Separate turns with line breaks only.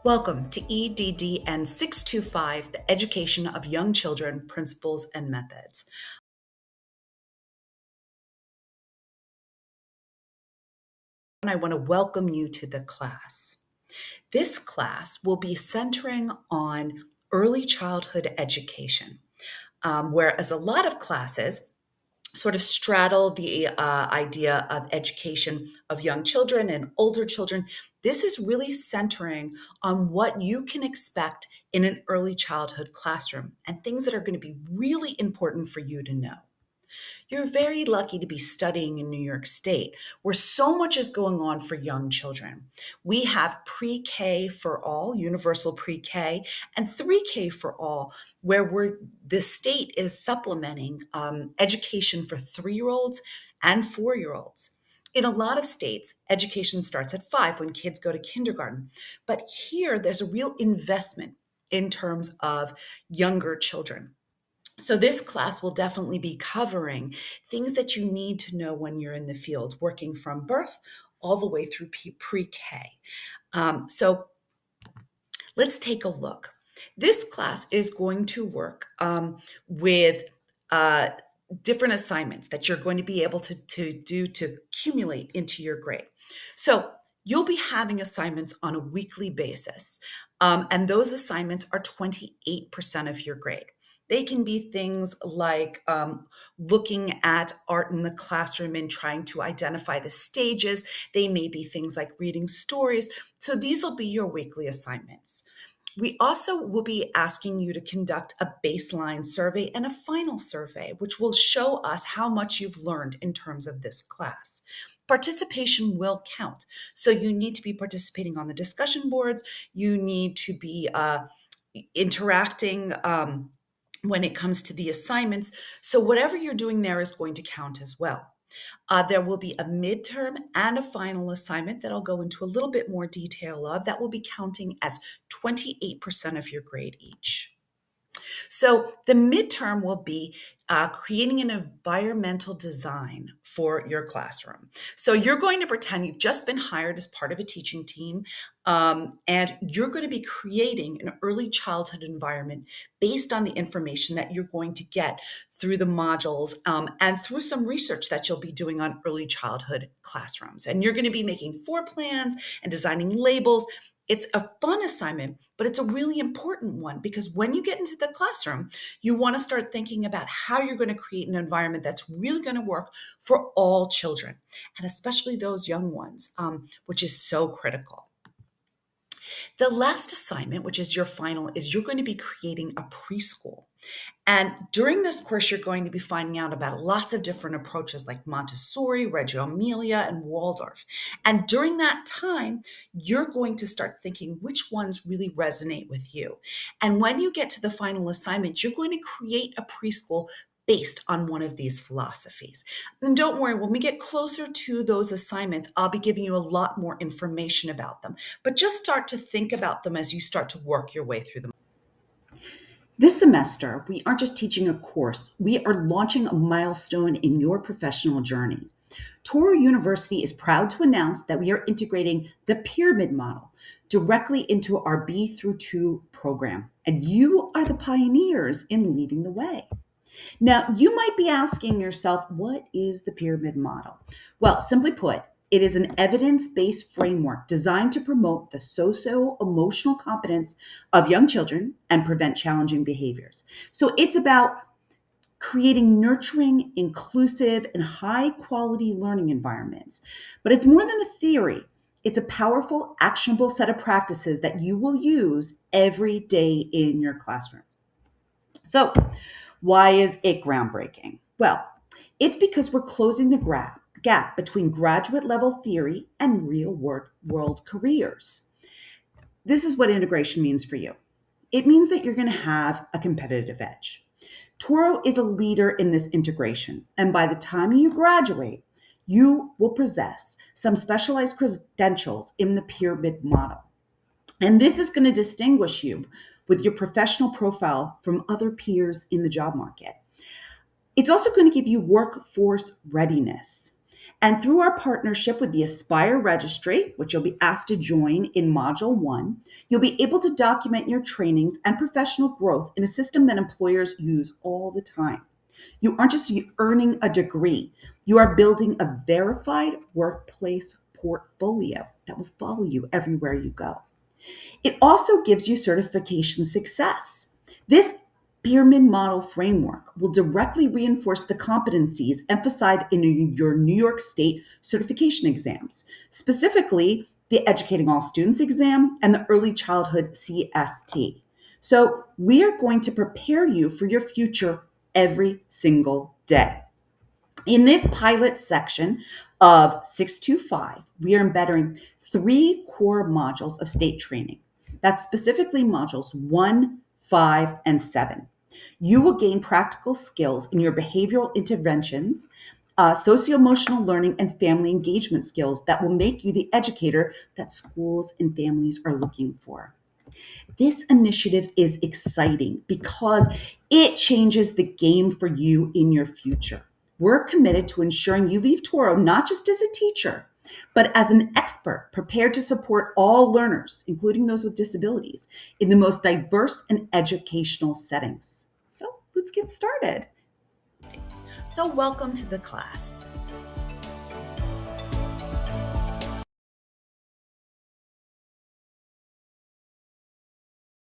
Welcome to EDDN 625, the Education of Young Children Principles and Methods. And I want to welcome you to the class. This class will be centering on early childhood education, whereas a lot of classes sort of straddle the idea of education of young children and older children. This is really centering on what you can expect in an early childhood classroom and things that are going to be really important for you to know. You're very lucky to be studying in New York State, where so much is going on for young children. We have pre-K for all, universal pre-K, and 3K for all, where the state is supplementing education for 3-year-olds and 4-year-olds. In a lot of states, education starts at 5 when kids go to kindergarten. But here, there's a real investment in terms of younger children. So this class will definitely be covering things that you need to know when you're in the field, working from birth all the way through pre-K. So let's take a look. This class is going to work with different assignments that you're going to be able to do to accumulate into your grade. So you'll be having assignments on a weekly basis, and those assignments are 28% of your grade. They can be things like looking at art in the classroom and trying to identify the stages. They may be things like reading stories. So these will be your weekly assignments. We also will be asking you to conduct a baseline survey and a final survey, which will show us how much you've learned in terms of this class. Participation will count. So you need to be participating on the discussion boards. You need to be interacting when it comes to the assignments. So whatever you're doing there is going to count as well. There will be a midterm and a final assignment that I'll go into a little bit more detail of that will be counting as 28% of your grade each. So the midterm will be creating an environmental design for your classroom. So you're going to pretend you've just been hired as part of a teaching team, and you're going to be creating an early childhood environment based on the information that you're going to get through the modules and through some research that you'll be doing on early childhood classrooms. And you're going to be making floor plans and designing labels. It's a fun assignment, but it's a really important one because when you get into the classroom, you want to start thinking about how you're going to create an environment that's really going to work for all children, and especially those young ones, which is so critical. The last assignment, which is your final, is you're going to be creating a preschool. And during this course, you're going to be finding out about lots of different approaches like Montessori, Reggio Emilia, and Waldorf. And during that time, you're going to start thinking which ones really resonate with you. And when you get to the final assignment, you're going to create a preschool based on one of these philosophies. And don't worry, when we get closer to those assignments, I'll be giving you a lot more information about them. But just start to think about them as you start to work your way through them. This semester, we aren't just teaching a course, we are launching a milestone in your professional journey. Touro University is proud to announce that we are integrating the pyramid model directly into our B through 2 program, and you are the pioneers in leading the way. Now, you might be asking yourself, what is the pyramid model? Well, simply put, it is an evidence-based framework designed to promote the socio-emotional competence of young children and prevent challenging behaviors. So it's about creating nurturing, inclusive, and high-quality learning environments. But it's more than a theory. It's a powerful, actionable set of practices that you will use every day in your classroom. So, why is it groundbreaking? Well, it's because we're closing the gap between graduate level theory and real world careers. This is what integration means for you. It means that you're going to have a competitive edge. Touro is a leader in this integration, and by the time you graduate, you will possess some specialized credentials in the pyramid model. And this is going to distinguish you with your professional profile from other peers in the job market. It's also going to give you workforce readiness. And through our partnership with the Aspire Registry, which you'll be asked to join in Module 1, you'll be able to document your trainings and professional growth in a system that employers use all the time. You aren't just earning a degree, you are building a verified workplace portfolio that will follow you everywhere you go. It also gives you certification success. This pyramid model framework will directly reinforce the competencies emphasized in your New York State certification exams, specifically the Educating All Students exam and the Early Childhood CST. So, we are going to prepare you for your future every single day. In this pilot section of 625, we are embedding three core modules of state training. That's specifically modules 1, 5, and 7. You will gain practical skills in your behavioral interventions, socio-emotional learning, and family engagement skills that will make you the educator that schools and families are looking for. This initiative is exciting because it changes the game for you in your future. We're committed to ensuring you leave Toro not just as a teacher, but as an expert prepared to support all learners, including those with disabilities, in the most diverse and educational settings. So let's get started. So welcome to the class.